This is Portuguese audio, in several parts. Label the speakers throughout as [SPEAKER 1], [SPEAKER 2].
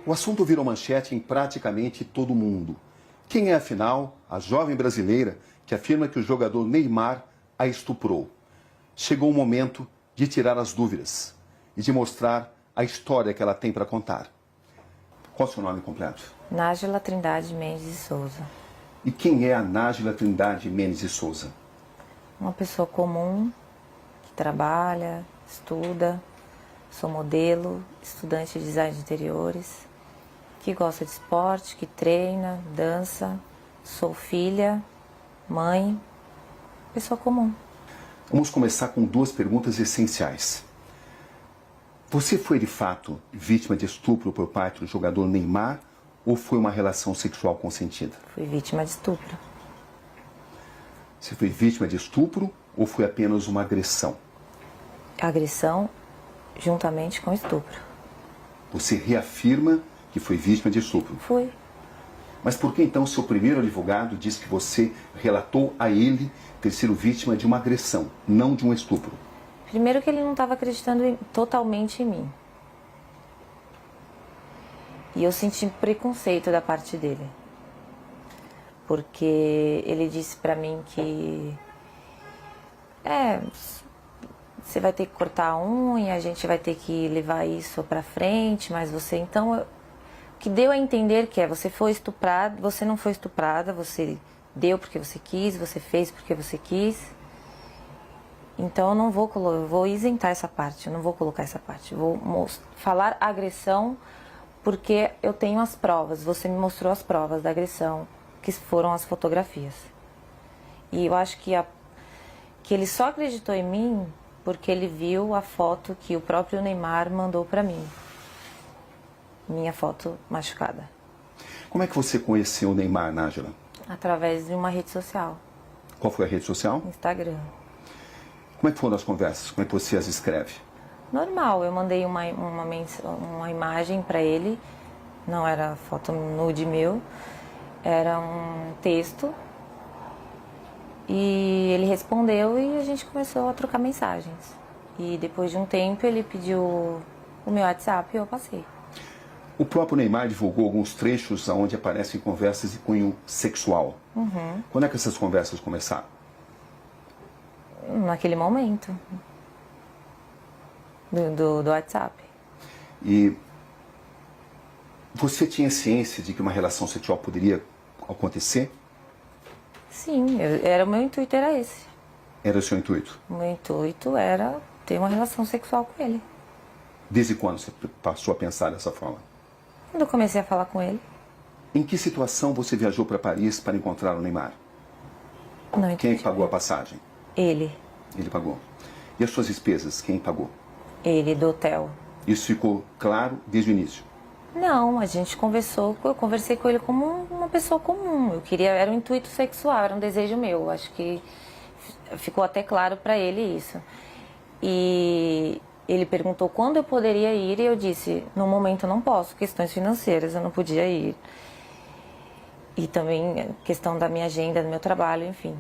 [SPEAKER 1] O assunto virou manchete em praticamente todo mundo. Quem é, afinal, a jovem brasileira que afirma que o jogador Neymar a estuprou? Chegou o momento de tirar as dúvidas e de mostrar a história que ela tem para contar. Qual é o seu nome completo?
[SPEAKER 2] Nájila Trindade Mendes de Souza.
[SPEAKER 1] E quem é a Nájila Trindade Mendes de Souza?
[SPEAKER 2] Uma pessoa comum, que trabalha, estuda, sou modelo, estudante de design de interiores, que gosta de esporte, que treina, dança, sou filha, mãe, pessoa comum.
[SPEAKER 1] Vamos começar com duas perguntas essenciais. Você foi, de fato, vítima de estupro por parte do jogador Neymar ou foi uma relação sexual consentida?
[SPEAKER 2] Fui vítima de estupro.
[SPEAKER 1] Você foi vítima de estupro ou foi apenas uma agressão?
[SPEAKER 2] Agressão juntamente com estupro.
[SPEAKER 1] Você reafirma que foi vítima de estupro.
[SPEAKER 2] Fui.
[SPEAKER 1] Mas por que então seu primeiro advogado diz que você relatou a ele ter sido vítima de uma agressão, não de um estupro?
[SPEAKER 2] Primeiro que ele não estava acreditando totalmente em mim. E eu senti preconceito da parte dele. Porque ele disse pra mim que... você vai ter que cortar a unha, a gente vai ter que levar isso pra frente, mas você... Então, o que deu a entender que você foi estuprada, você não foi estuprada, você deu porque você quis, você fez porque você quis. Então, eu vou isentar essa parte, eu não vou colocar essa parte. Vou falar agressão porque eu tenho as provas, você me mostrou as provas da agressão, que foram as fotografias. E eu acho que ele só acreditou em mim porque ele viu a foto que o próprio Neymar mandou pra mim. Minha foto machucada.
[SPEAKER 1] Como é que você conheceu o Neymar, Nájila?
[SPEAKER 2] Através de uma rede social.
[SPEAKER 1] Qual foi a rede social?
[SPEAKER 2] Instagram.
[SPEAKER 1] Como é que foram as conversas? Como é que você as escreve?
[SPEAKER 2] Normal, eu mandei uma imagem pra ele. Não era foto nude meu. Era um texto. E ele respondeu e a gente começou a trocar mensagens. E depois de um tempo ele pediu o meu WhatsApp e eu passei.
[SPEAKER 1] O próprio Neymar divulgou alguns trechos onde aparecem conversas de cunho sexual.
[SPEAKER 2] Uhum.
[SPEAKER 1] Quando é que essas conversas começaram?
[SPEAKER 2] Naquele momento. Do WhatsApp.
[SPEAKER 1] E você tinha ciência de que uma relação sexual poderia acontecer?
[SPEAKER 2] Sim, o meu intuito era esse.
[SPEAKER 1] Era o seu intuito?
[SPEAKER 2] O meu intuito era ter uma relação sexual com ele.
[SPEAKER 1] Desde quando você passou a pensar dessa forma?
[SPEAKER 2] Quando eu comecei a falar com ele.
[SPEAKER 1] Em que situação você viajou para Paris para encontrar o Neymar?
[SPEAKER 2] Não,
[SPEAKER 1] Quem é que pagou a passagem?
[SPEAKER 2] Ele.
[SPEAKER 1] Ele pagou. E as suas despesas, quem pagou?
[SPEAKER 2] Ele, do hotel.
[SPEAKER 1] Isso ficou claro desde o início?
[SPEAKER 2] Não, a gente conversou, eu conversei com ele como uma pessoa comum. Eu queria, era um intuito sexual, era um desejo meu. Acho que ficou até claro para ele isso. E ele perguntou quando eu poderia ir e eu disse, no momento eu não posso, questões financeiras, eu não podia ir. E também questão da minha agenda, do meu trabalho, enfim.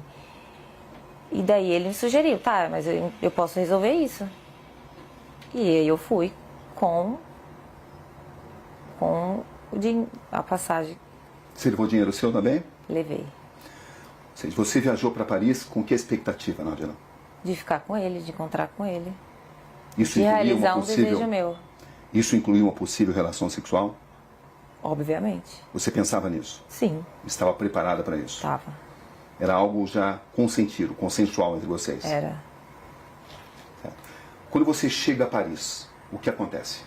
[SPEAKER 2] E daí ele me sugeriu, tá, mas eu posso resolver isso. E aí eu fui com a passagem.
[SPEAKER 1] Você levou dinheiro seu também?
[SPEAKER 2] Levei.
[SPEAKER 1] Ou seja, você viajou para Paris com que expectativa, Nájila?
[SPEAKER 2] De ficar com ele, de encontrar com ele.
[SPEAKER 1] Isso
[SPEAKER 2] De
[SPEAKER 1] incluía
[SPEAKER 2] realizar
[SPEAKER 1] uma
[SPEAKER 2] um desejo
[SPEAKER 1] possível...
[SPEAKER 2] meu.
[SPEAKER 1] Isso incluía uma possível relação sexual?
[SPEAKER 2] Obviamente.
[SPEAKER 1] Você pensava nisso?
[SPEAKER 2] Sim,
[SPEAKER 1] Estava preparada para isso?
[SPEAKER 2] estava.
[SPEAKER 1] Era algo já consentido, consensual entre vocês?
[SPEAKER 2] Era.
[SPEAKER 1] Certo. Quando você chega a Paris, o que acontece?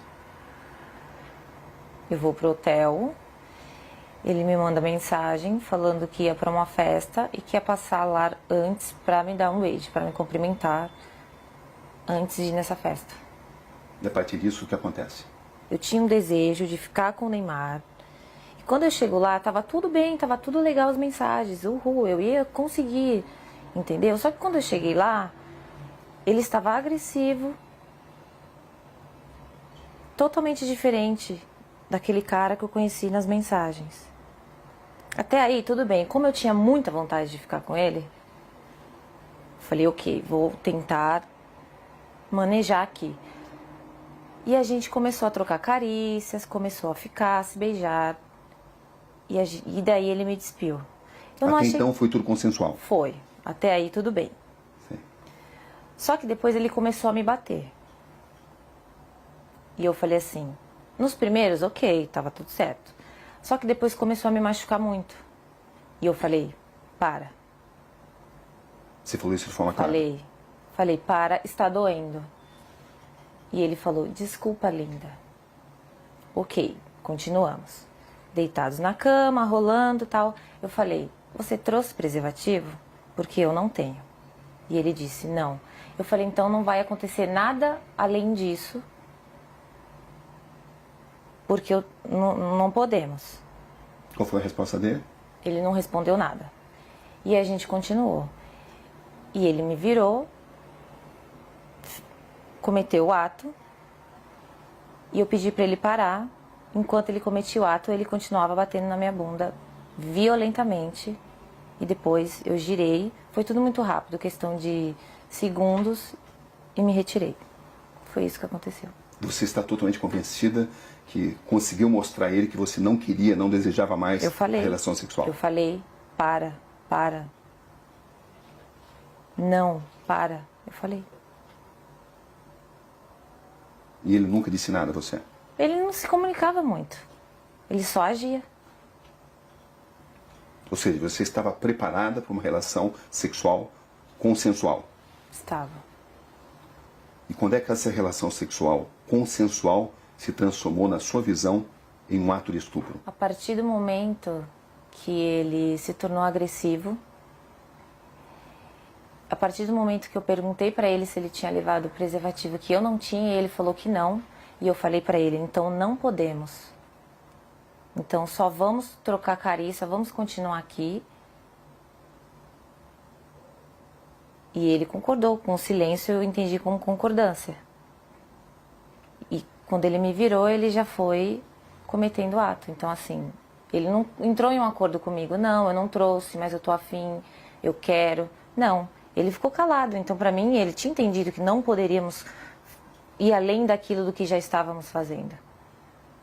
[SPEAKER 2] Eu vou pro hotel, ele me manda mensagem falando que ia para uma festa e que ia passar lá antes para me dar um beijo, para me cumprimentar antes de ir nessa festa.
[SPEAKER 1] E a partir disso, o que acontece?
[SPEAKER 2] Eu tinha um desejo de ficar com o Neymar. E quando eu chego lá, tava tudo bem, tava tudo legal as mensagens. Uhul, eu ia conseguir, entendeu? Só que quando eu cheguei lá, ele estava agressivo, totalmente diferente daquele cara que eu conheci nas mensagens. Até aí, tudo bem. Como eu tinha muita vontade de ficar com ele, falei, ok, vou tentar manejar aqui. E a gente começou a trocar carícias, começou a ficar, a se beijar. E daí ele me despiu. Eu não
[SPEAKER 1] Até
[SPEAKER 2] achei...
[SPEAKER 1] então foi tudo consensual?
[SPEAKER 2] Foi. Até aí tudo bem.
[SPEAKER 1] Sim.
[SPEAKER 2] Só que depois ele começou a me bater. E eu falei assim, nos primeiros, ok, tava tudo certo. Só que depois começou a me machucar muito. E eu falei, para.
[SPEAKER 1] Você falou isso de forma clara?
[SPEAKER 2] Falei, para, está doendo. E ele falou, desculpa, linda. Ok, continuamos. Deitados na cama, rolando e tal. Eu falei, você trouxe preservativo? Porque eu não tenho. E ele disse, não. Eu falei, então não vai acontecer nada além disso. Porque não podemos.
[SPEAKER 1] Qual foi a resposta dele?
[SPEAKER 2] Ele não respondeu nada. E a gente continuou. E ele me virou, cometeu o ato, e eu pedi para ele parar. Enquanto ele cometia o ato, ele continuava batendo na minha bunda violentamente. E depois eu girei. Foi tudo muito rápido, questão de segundos, e me retirei. Foi isso que aconteceu.
[SPEAKER 1] Você está totalmente convencida que conseguiu mostrar a ele que você não queria, não desejava mais a relação sexual?
[SPEAKER 2] Eu falei, para. Não, para. Eu falei.
[SPEAKER 1] E ele nunca disse nada a você?
[SPEAKER 2] Ele não se comunicava muito. Ele só agia.
[SPEAKER 1] Ou seja, você estava preparada para uma relação sexual consensual?
[SPEAKER 2] Estava.
[SPEAKER 1] E quando é que essa relação sexual consensual se transformou, na sua visão, em um ato de estupro?
[SPEAKER 2] A partir do momento que ele se tornou agressivo, a partir do momento que eu perguntei para ele se ele tinha levado o preservativo, que eu não tinha, ele falou que não, e eu falei para ele, então não podemos. Então só vamos trocar carícia, vamos continuar aqui. E ele concordou, com o silêncio eu entendi como concordância. E quando ele me virou, ele já foi cometendo ato. Então assim, ele não entrou em um acordo comigo. Não, eu não trouxe, mas eu tô afim, eu quero. Não, ele ficou calado. Então pra mim, ele tinha entendido que não poderíamos ir além daquilo do que já estávamos fazendo.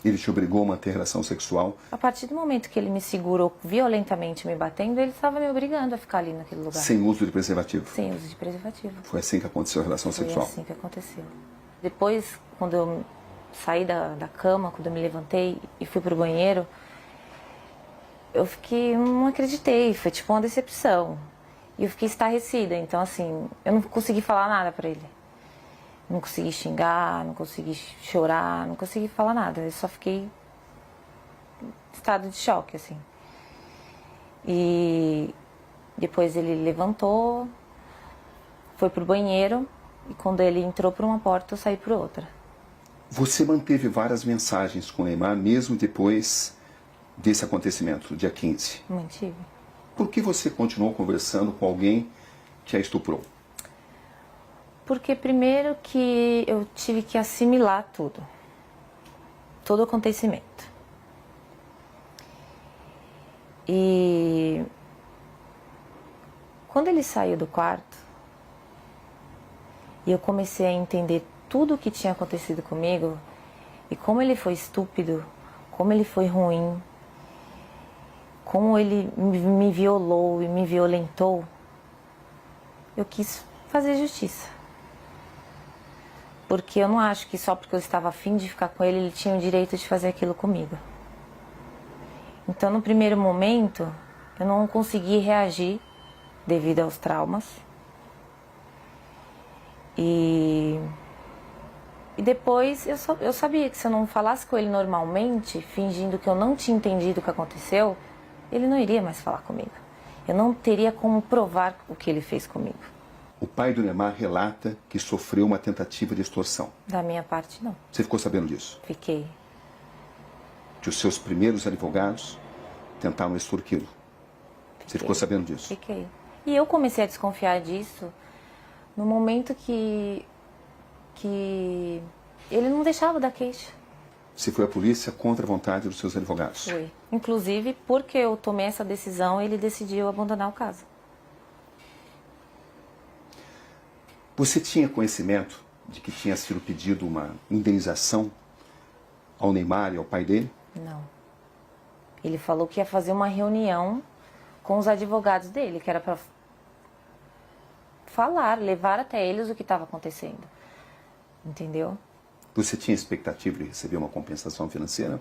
[SPEAKER 1] Ele te obrigou a manter relação sexual?
[SPEAKER 2] A partir do momento que ele me segurou violentamente me batendo, ele estava me obrigando a ficar ali naquele lugar.
[SPEAKER 1] Sem uso de preservativo?
[SPEAKER 2] Sem uso de preservativo.
[SPEAKER 1] Foi assim que aconteceu a relação sexual?
[SPEAKER 2] Foi assim que aconteceu. Depois, quando eu saí da cama, quando eu me levantei e fui pro banheiro, eu fiquei, não acreditei, foi tipo uma decepção. E eu fiquei estarrecida, então assim, eu não consegui falar nada pra ele. Não consegui xingar, não consegui chorar, não consegui falar nada. Eu só fiquei em estado de choque, assim. E depois ele levantou, foi pro banheiro, e quando ele entrou por uma porta, eu saí por outra.
[SPEAKER 1] Você manteve várias mensagens com o Neymar, mesmo depois desse acontecimento, dia 15?
[SPEAKER 2] Mantive.
[SPEAKER 1] Por que você continuou conversando com alguém que a estuprou?
[SPEAKER 2] Porque primeiro que eu tive que assimilar tudo. Todo o acontecimento. E quando ele saiu do quarto, e eu comecei a entender tudo o que tinha acontecido comigo, e como ele foi estúpido, como ele foi ruim, como ele me violou e me violentou, eu quis fazer justiça. Porque eu não acho que só porque eu estava afim de ficar com ele, ele tinha o direito de fazer aquilo comigo. Então, no primeiro momento, eu não consegui reagir devido aos traumas. E depois eu sabia que se eu não falasse com ele normalmente, fingindo que eu não tinha entendido o que aconteceu, ele não iria mais falar comigo. Eu não teria como provar o que ele fez comigo.
[SPEAKER 1] O pai do Neymar relata que sofreu uma tentativa de extorsão.
[SPEAKER 2] Da minha parte, não.
[SPEAKER 1] Você ficou sabendo disso?
[SPEAKER 2] Fiquei.
[SPEAKER 1] Que os seus primeiros advogados tentaram extorquí-lo. Você ficou sabendo disso?
[SPEAKER 2] Fiquei. E eu comecei a desconfiar disso no momento que ele não deixava dar queixa.
[SPEAKER 1] Você foi à polícia contra a vontade dos seus advogados?
[SPEAKER 2] Foi. Inclusive, porque eu tomei essa decisão, ele decidiu abandonar o caso.
[SPEAKER 1] Você tinha conhecimento de que tinha sido pedido uma indenização ao Neymar e ao pai dele?
[SPEAKER 2] Não. Ele falou que ia fazer uma reunião com os advogados dele, que era para falar, levar até eles o que estava acontecendo. Entendeu?
[SPEAKER 1] Você tinha expectativa de receber uma compensação financeira?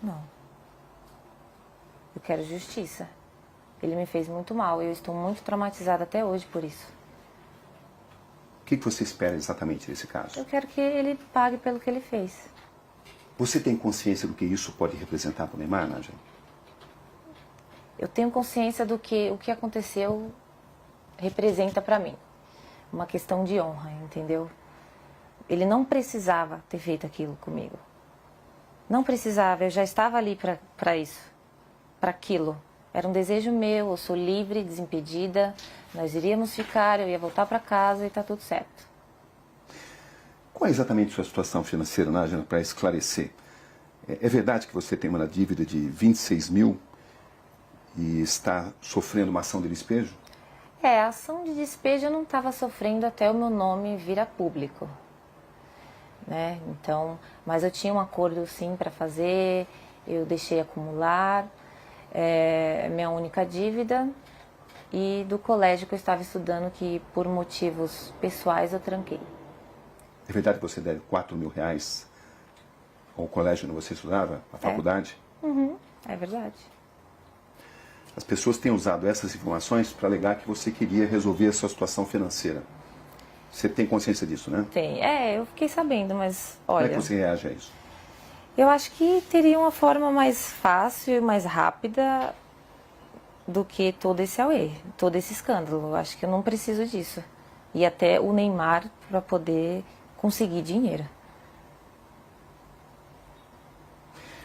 [SPEAKER 2] Não. Eu quero justiça. Ele me fez muito mal. Eu estou muito traumatizada até hoje por isso.
[SPEAKER 1] O que você espera exatamente desse caso?
[SPEAKER 2] Eu quero que ele pague pelo que ele fez.
[SPEAKER 1] Você tem consciência do que isso pode representar para o Neymar, Nádia?
[SPEAKER 2] Eu tenho consciência do que o que aconteceu representa para mim. Uma questão de honra, entendeu? Ele não precisava ter feito aquilo comigo. Não precisava, eu já estava ali para isso, para aquilo. Era um desejo meu, eu sou livre, desimpedida, nós iríamos ficar, eu ia voltar para casa e está tudo certo.
[SPEAKER 1] Qual é exatamente a sua situação financeira, Nádia, para esclarecer? É verdade que você tem uma dívida de 26 mil e está sofrendo uma ação de despejo?
[SPEAKER 2] A ação de despejo eu não estava sofrendo até o meu nome vir a público. Né? Então, mas eu tinha um acordo sim para fazer, eu deixei acumular, minha única dívida, e do colégio que eu estava estudando, que por motivos pessoais eu tranquei.
[SPEAKER 1] É verdade que você deve 4 mil reais ao colégio onde você estudava, à faculdade?
[SPEAKER 2] É verdade.
[SPEAKER 1] As pessoas têm usado essas informações para alegar que você queria resolver a sua situação financeira. Você tem consciência disso, né?
[SPEAKER 2] Tem. Eu fiquei sabendo, mas
[SPEAKER 1] Como
[SPEAKER 2] olha...
[SPEAKER 1] é que você reage a isso?
[SPEAKER 2] Eu acho que teria uma forma mais fácil e mais rápida do que todo esse auê, todo esse escândalo. Eu acho que eu não preciso disso. E até o Neymar para poder conseguir dinheiro.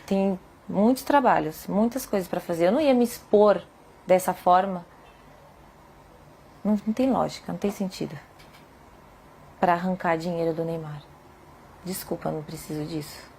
[SPEAKER 2] Tem muitos trabalhos, muitas coisas para fazer. Eu não ia me expor dessa forma. Não tem lógica, não tem sentido. Para arrancar dinheiro do Neymar. Desculpa, não preciso disso.